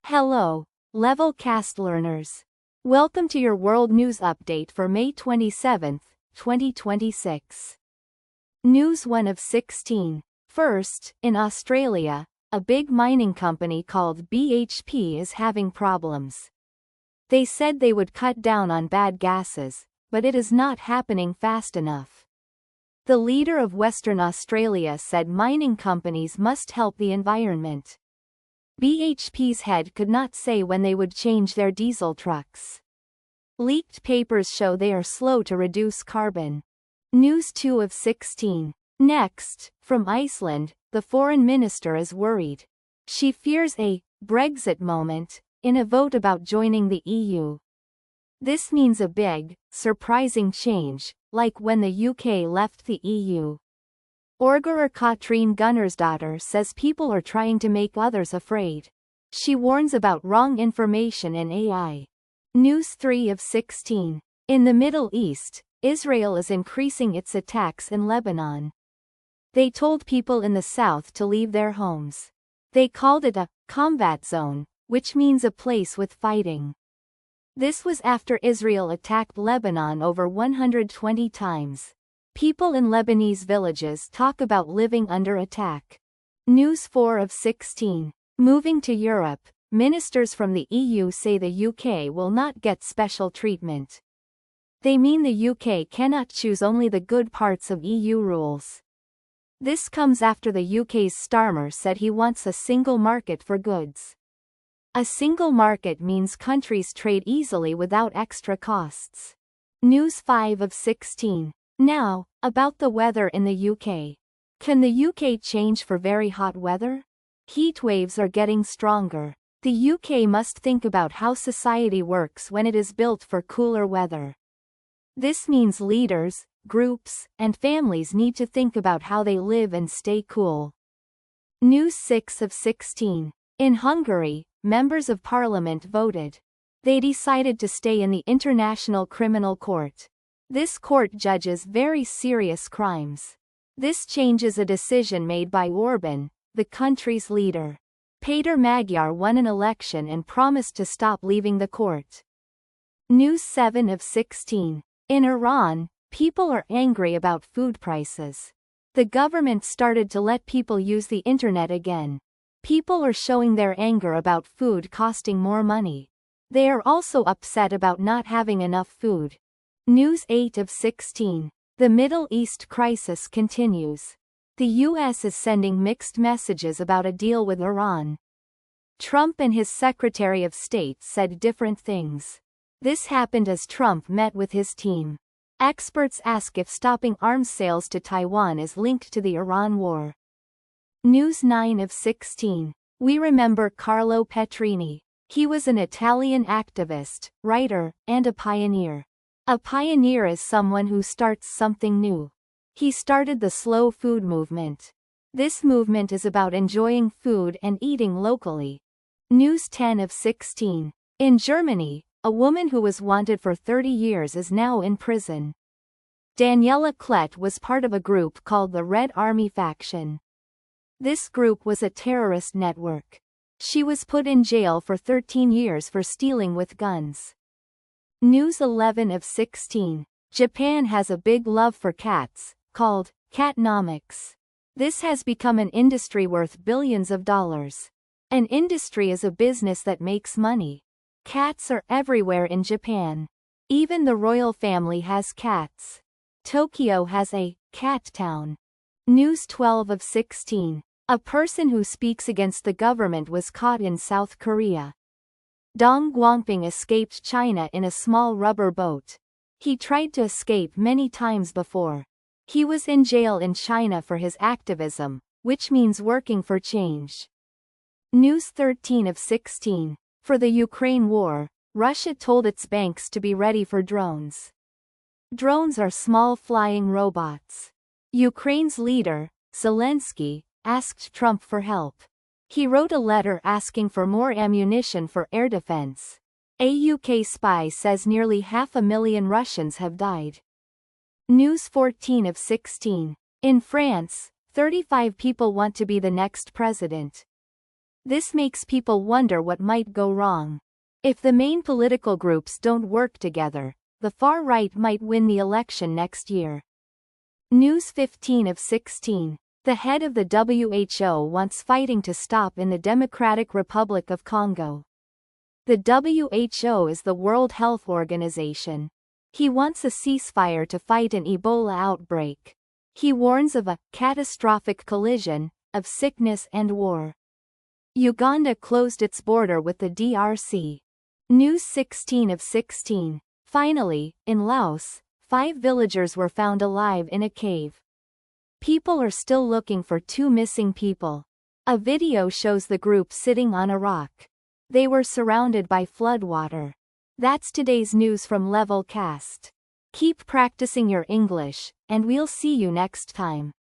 Hello, Level Cast learners. Welcome to your World News Update for May 27, 2026. News 1 of 16. First, in Australia, a big mining company called BHP is having problems. They said they would cut down on bad gases, but it is not happening fast enough. The leader of Western Australia said mining companies must help the environment. BHP's head could not say when they would change their diesel trucks. Leaked papers show they are slow to reduce carbon. News 2 of 16. Next, from Iceland, the foreign minister is worried. She fears a Brexit moment in a vote about joining the EU. This means a big, surprising change, like when the UK left the EU. Orgarer Katrin Gunnarsdottir says people are trying to make others afraid. She warns about wrong information and AI. News 3 of 16. In the Middle East, Israel is increasing its attacks in Lebanon. They told people in the south to leave their homes. They called it a combat zone, which means a place with fighting. This was after Israel attacked Lebanon over 120 times. People in Lebanese villages talk about living under attack. News 4 of 16. Moving to Europe, ministers from the EU say the UK will not get special treatment. They mean the UK cannot choose only the good parts of EU rules. This comes after the UK's Starmer said he wants a single market for goods. A single market means countries trade easily without extra costs. News 5 of 16. Now, about the weather in the UK. Can the UK change for very hot weather? Heat waves are getting stronger. The UK must think about how society works when it is built for cooler weather. This means leaders, groups, and families need to think about how they live and stay cool. News 6 of 16. In Hungary, members of parliament voted. They decided to stay in the International Criminal Court. This court judges very serious crimes. This changes a decision made by Orbán, the country's leader. Péter Magyar won an election and promised to stop leaving the court. News 7 of 16. In Iran, people are angry about food prices. The government started to let people use the internet again. People are showing their anger about food costing more money. They are also upset about not having enough food. News 8 of 16. The Middle East crisis continues. The U.S. is sending mixed messages about a deal with Iran. Trump and his Secretary of State said different things. This happened as Trump met with his team. Experts ask if stopping arms sales to Taiwan is linked to the Iran war. News 9 of 16. We remember Carlo Petrini. He was an Italian activist, writer, and a pioneer. A pioneer is someone who starts something new. He started the slow food movement. This movement is about enjoying food and eating locally. News 10 of 16. In Germany, a woman who was wanted for 30 years is now in prison. Daniela Klett was part of a group called the Red Army Faction. This group was a terrorist network. She was put in jail for 13 years for stealing with guns. News 11 of 16. Japan has a big love for cats, called catnomics. This has become an industry worth billions of dollars. An industry is a business that makes money. Cats are everywhere in Japan. Even the royal family has cats. Tokyo has a cat town. News 12 of 16. A person who speaks against the government was caught in South Korea. Dong Guangping escaped China in a small rubber boat. He tried to escape many times before. He was in jail in China for his activism, which means working for change. News 13 of 16. For the Ukraine war, Russia told its banks to be ready for drones. Drones are small flying robots. Ukraine's leader, Zelensky, asked Trump for help. He wrote a letter asking for more ammunition for air defense. A UK spy says nearly 500,000 Russians have died. News 14 of 16. In France, 35 people want to be the next president. This makes people wonder what might go wrong. If the main political groups don't work together, the far right might win the election next year. News 15 of 16. The head of the WHO wants fighting to stop in the Democratic Republic of Congo. The WHO is the World Health Organization. He wants a ceasefire to fight an Ebola outbreak. He warns of a catastrophic collision of sickness and war. Uganda closed its border with the DRC. News 16 of 16. Finally, in Laos, 5 villagers were found alive in a cave. People are still looking for 2 missing people. A video shows the group sitting on a rock. They were surrounded by floodwater. That's today's news from Levelcast. Keep practicing your English, and we'll see you next time.